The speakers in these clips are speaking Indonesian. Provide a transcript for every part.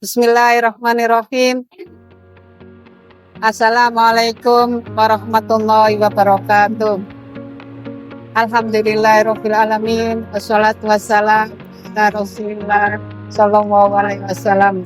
Bismillahirrahmanirrahim. Assalamualaikum warahmatullahi wabarakatuh. Alhamdulillahirabbil alamin. Wassalatu wassalamu ala Rasulillah sallallahu alaihi wasallam.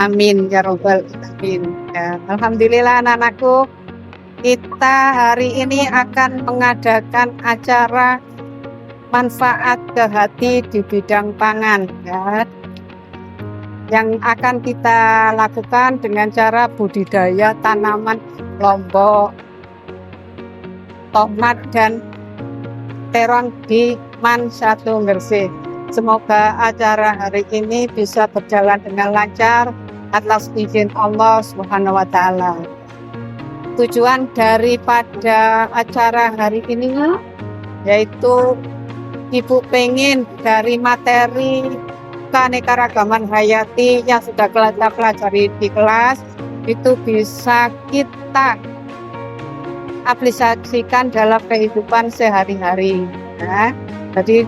Amin ya rabbal alamin. Ya, alhamdulillah anak-anakku, kita hari ini akan mengadakan acara manfaat ke hati di bidang pangan, ya. Yang akan kita lakukan dengan cara budidaya tanaman lombok, tomat, dan terong di Man 1 Gresik. Semoga acara hari ini bisa berjalan dengan lancar atas izin Allah Subhanahu wa Ta'ala. Tujuan daripada acara hari ini yaitu Ibu pengen dari materi keanekaragaman hayati yang sudah kita pelajari di kelas itu bisa kita aplikasikan dalam kehidupan sehari-hari. Nah, jadi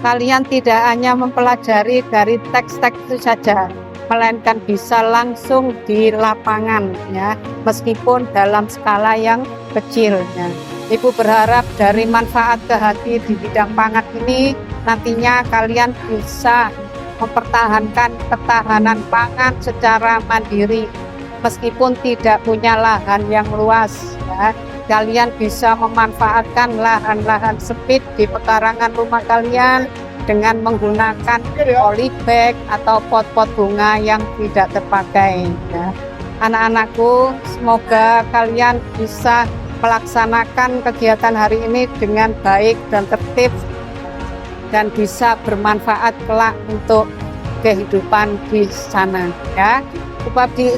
kalian tidak hanya mempelajari dari teks-teks itu saja, melainkan bisa langsung di lapangan, ya, meskipun dalam skala yang kecil. Ya. Ibu berharap dari manfaat ke hati di bidang pangan ini nantinya kalian bisa mempertahankan ketahanan pangan secara mandiri meskipun tidak punya lahan yang luas, ya. Kalian bisa memanfaatkan lahan-lahan sempit di pekarangan rumah kalian dengan menggunakan polybag atau pot-pot bunga yang tidak terpakai, ya. Anak-anakku, semoga kalian bisa melaksanakan kegiatan hari ini dengan baik dan tertib dan bisa bermanfaat kelak untuk kehidupan di sana, ya. Sebab di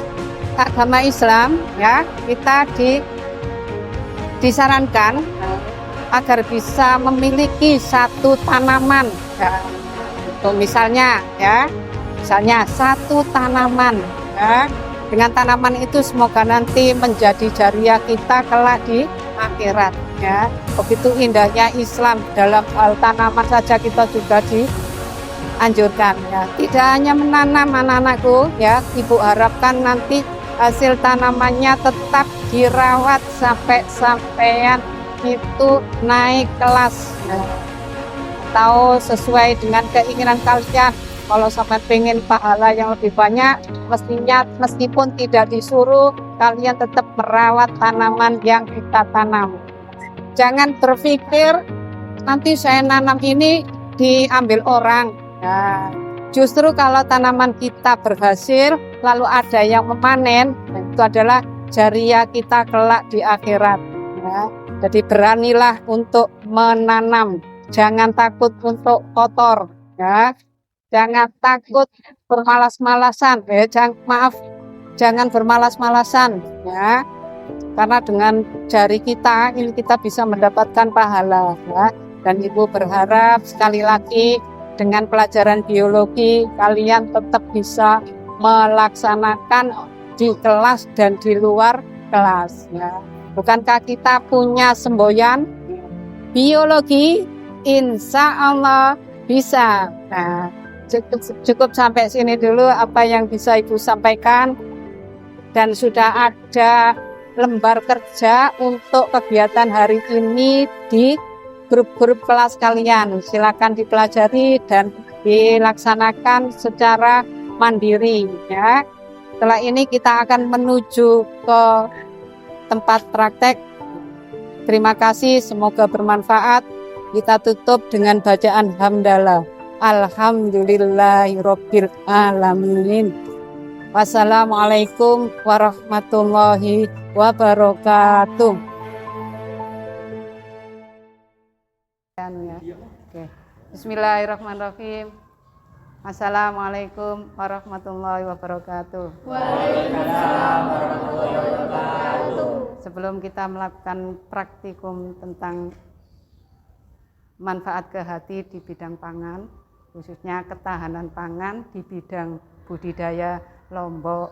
agama Islam, ya, kita disarankan agar bisa memiliki satu tanaman, ya. Misalnya satu tanaman, ya. Dengan tanaman itu semoga nanti menjadi jariah kita kelak di akhirat, ya. Begitu indahnya Islam, dalam hal tanaman saja kita juga dianjurkan, ya. Tidak hanya menanam anak-anakku, ya, Ibu harapkan nanti hasil tanamannya tetap dirawat sampai-sampean itu naik kelas, ya. Atau sesuai dengan keinginan kalian. Kalau sampai pengen pahala yang lebih banyak, mestinya meskipun tidak disuruh, kalian tetap merawat tanaman yang kita tanam. Jangan berpikir nanti saya nanam ini diambil orang. Nah, justru kalau tanaman kita berhasil, lalu ada yang memanen, itu adalah jariah kita kelak di akhirat. Ya. Jadi beranilah untuk menanam, jangan takut untuk kotor, ya. Jangan takut bermalas-malasan, ya. Jangan bermalas-malasan, ya. Karena dengan jari kita ini kita bisa mendapatkan pahala, ya. Dan Ibu berharap sekali lagi dengan pelajaran biologi kalian tetap bisa melaksanakan di kelas dan di luar kelas, ya. Bukankah kita punya semboyan biologi? Insya Allah bisa. Nah, cukup sampai sini dulu apa yang bisa Ibu sampaikan, dan sudah ada lembar kerja untuk kegiatan hari ini di grup-grup kelas kalian. Silakan dipelajari dan dilaksanakan secara mandiri, ya. Setelah ini kita akan menuju ke tempat praktek. Terima kasih, semoga bermanfaat. Kita tutup dengan bacaan hamdalah. Alhamdulillahirabbil alamin. Wassalamualaikum warahmatullahi wabarakatuh. Bismillahirrahmanirrahim. Assalamualaikum warahmatullahi wabarakatuh. Waalaikumsalam warahmatullahi wabarakatuh. Sebelum kita melakukan praktikum tentang manfaat ke hati di bidang pangan, khususnya ketahanan pangan di bidang budidaya lombok,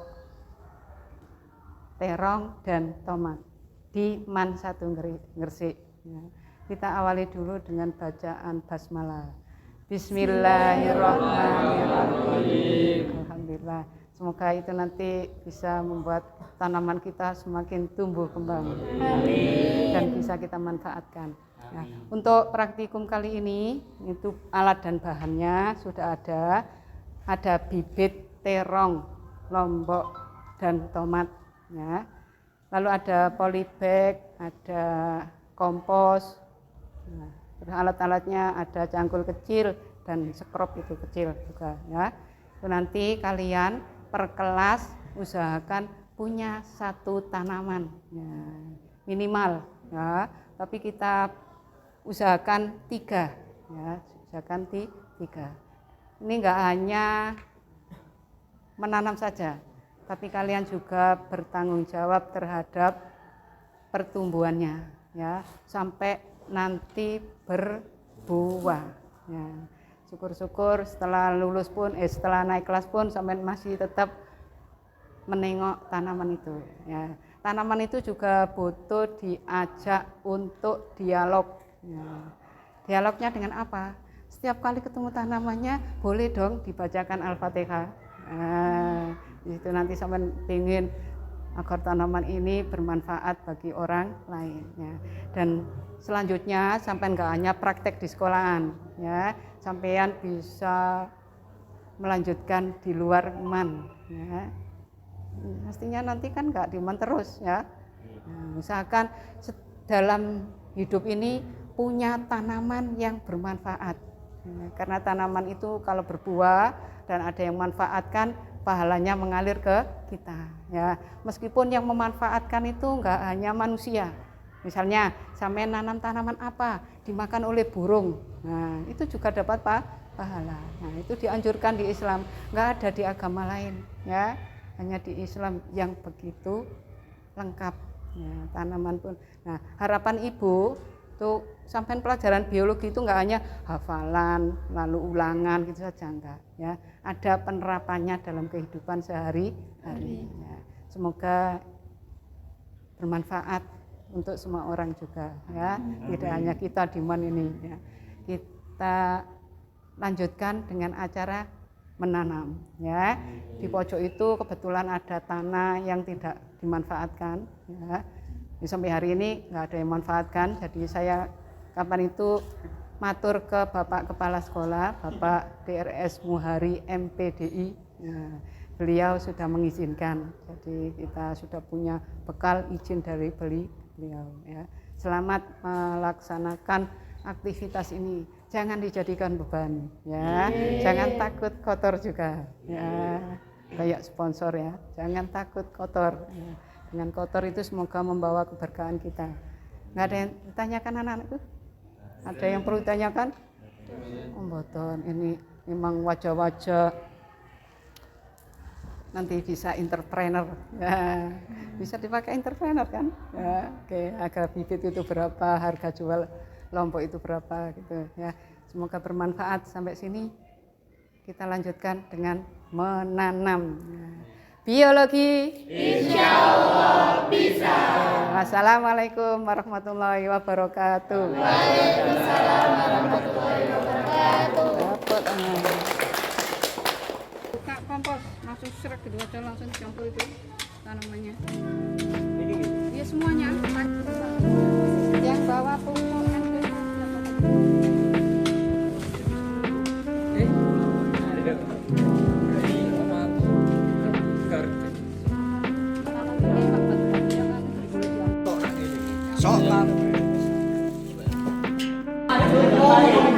terong, dan tomat di Man 1 Gresik. Kita awali dulu dengan bacaan basmalah. Bismillahirrahmanirrahim. Alhamdulillah. Semoga itu nanti bisa membuat tanaman kita semakin tumbuh kembang. Dan bisa kita manfaatkan. Nah, untuk praktikum kali ini itu alat dan bahannya sudah ada. Ada bibit terong, lombok, dan tomat. Ya. Lalu ada polybag, ada kompos. Nah, terus alat-alatnya ada cangkul kecil dan sekrop itu kecil juga. Ya. Itu nanti kalian per kelas usahakan punya 1 tanaman, ya, minimal. Ya. Tapi kita usahakan 3. Ya, usahakan 3. Ini enggak hanya menanam saja, tapi kalian juga bertanggung jawab terhadap pertumbuhannya, ya, sampai nanti berbuah. Ya. Syukur-syukur setelah lulus pun, setelah naik kelas pun sampai masih tetap menengok tanaman itu. Ya. Tanaman itu juga butuh diajak untuk dialog. Ya. Dialognya dengan apa? Setiap kali ketemu tanamannya boleh dong dibacakan Al-Fatihah. Nah, itu nanti sampai ingin agar tanaman ini bermanfaat bagi orang lain. Ya. Dan selanjutnya sampai nggak hanya praktek di sekolahan, ya, sampean bisa melanjutkan di luar man. Ya. Pastinya nanti kan nggak di man terus, ya. Nah, usahakan dalam hidup ini punya tanaman yang bermanfaat. Karena tanaman itu kalau berbuah dan ada yang memanfaatkan, pahalanya mengalir ke kita. Ya, meskipun yang memanfaatkan itu enggak hanya manusia. Misalnya, sampai nanam tanaman apa dimakan oleh burung. Nah, itu juga dapat pahala. Nah, itu dianjurkan di Islam, enggak ada di agama lain. Ya, hanya di Islam yang begitu lengkap. Ya, tanaman pun. Nah, harapan ibu tuh sampai pelajaran biologi itu enggak hanya hafalan lalu ulangan gitu saja, enggak, ya, ada penerapannya dalam kehidupan sehari-hari. Ya. Semoga bermanfaat untuk semua orang juga, ya, tidak hanya kita di MAN ini, ya. Kita lanjutkan dengan acara menanam, ya. Di pojok itu kebetulan ada tanah yang tidak dimanfaatkan, ya. Sampai hari ini nggak ada yang manfaatkan, jadi saya kapan itu matur ke Bapak Kepala Sekolah, Bapak DRS Muhari MPDI. Nah, beliau sudah mengizinkan, jadi kita sudah punya bekal izin dari beliau. Ya. Selamat melaksanakan aktivitas ini, jangan dijadikan beban, ya. Jangan takut kotor juga, ya. Kayak sponsor, ya, jangan takut kotor. Ya. Dengan kotor itu semoga membawa keberkahan kita. Nggak ada yang ditanyakan anak-anakku? Ada yang perlu ditanyakan? Oh, mboten, ini memang wajah-wajah nanti bisa entrepreneur. Ya, bisa dipakai entrepreneur kan? Ya, oke, harga bibit itu berapa, harga jual lombok itu berapa gitu, ya. Semoga bermanfaat. Sampai sini kita lanjutkan dengan menanam. Ya. Biologi Insya Allah bisa. Wassalamualaikum warahmatullahi wabarakatuh. Waalaikumsalam warahmatullahi wabarakatuh. Buka kompos, langsung serak gitu aja, langsung dicampur itu tanamannya. Ya semuanya. Yang bawa pupuk kan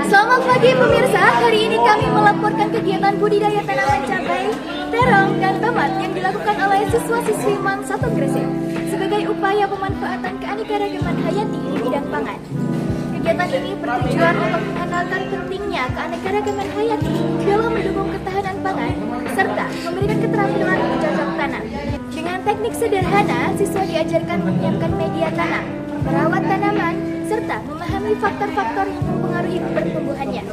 Selamat pagi pemirsa, hari ini kami melaporkan kegiatan budidaya tanaman cabai, terong, dan tomat yang dilakukan oleh siswa-siswi MAN 1 Gresik sebagai upaya pemanfaatan keanekaragaman hayati di bidang pangan. Kegiatan ini bertujuan untuk mengenalkan pentingnya keanekaragaman hayati dalam mendukung ketahanan pangan serta memberikan keterampilan bercocok tanam. Dengan teknik sederhana, siswa diajarkan menyiapkan media tanam, merawat tanaman, serta memahami faktor-faktor yang mempengaruhi pertumbuhannya.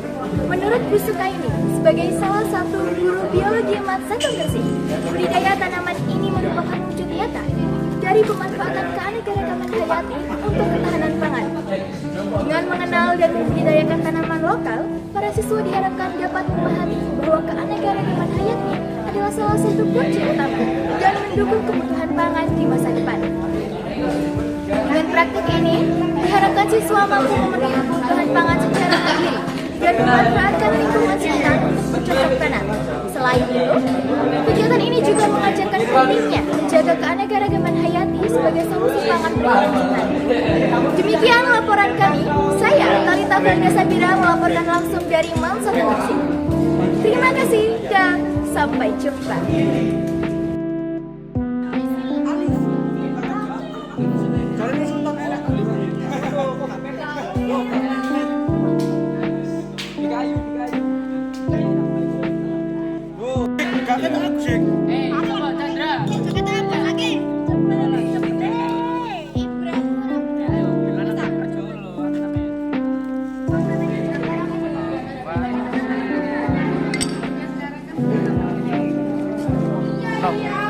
Menurut Bu Sukaini, sebagai salah satu guru biologi MAN 1 Gresik, budidaya tanaman ini merupakan wujud nyata dari pemanfaatan keanekaragaman hayati untuk ketahanan pangan. Dengan mengenal dan membudidayakan tanaman lokal, para siswa diharapkan dapat memahami bahwa keanekaragaman hayati adalah adalah salah satu kunci utama dalam mendukung kebutuhan pangan di masa depan. Dengan praktik ini, diharapkan siswa mampu memenuhi kebutuhan pangan secara mandiri dan memanfaatkan lingkungan sekitar untuk bercocok tanam. Selain itu, kegiatan ini juga mengajarkan pentingnya menjaga keanekaragaman hayati sebagai solusi pangan berkelanjutan. Demikian laporan kami. Saya, Talita Farida Sabira, melaporkan langsung dari MAN 1 Gresik. Terima kasih dan sampai jumpa. Stop.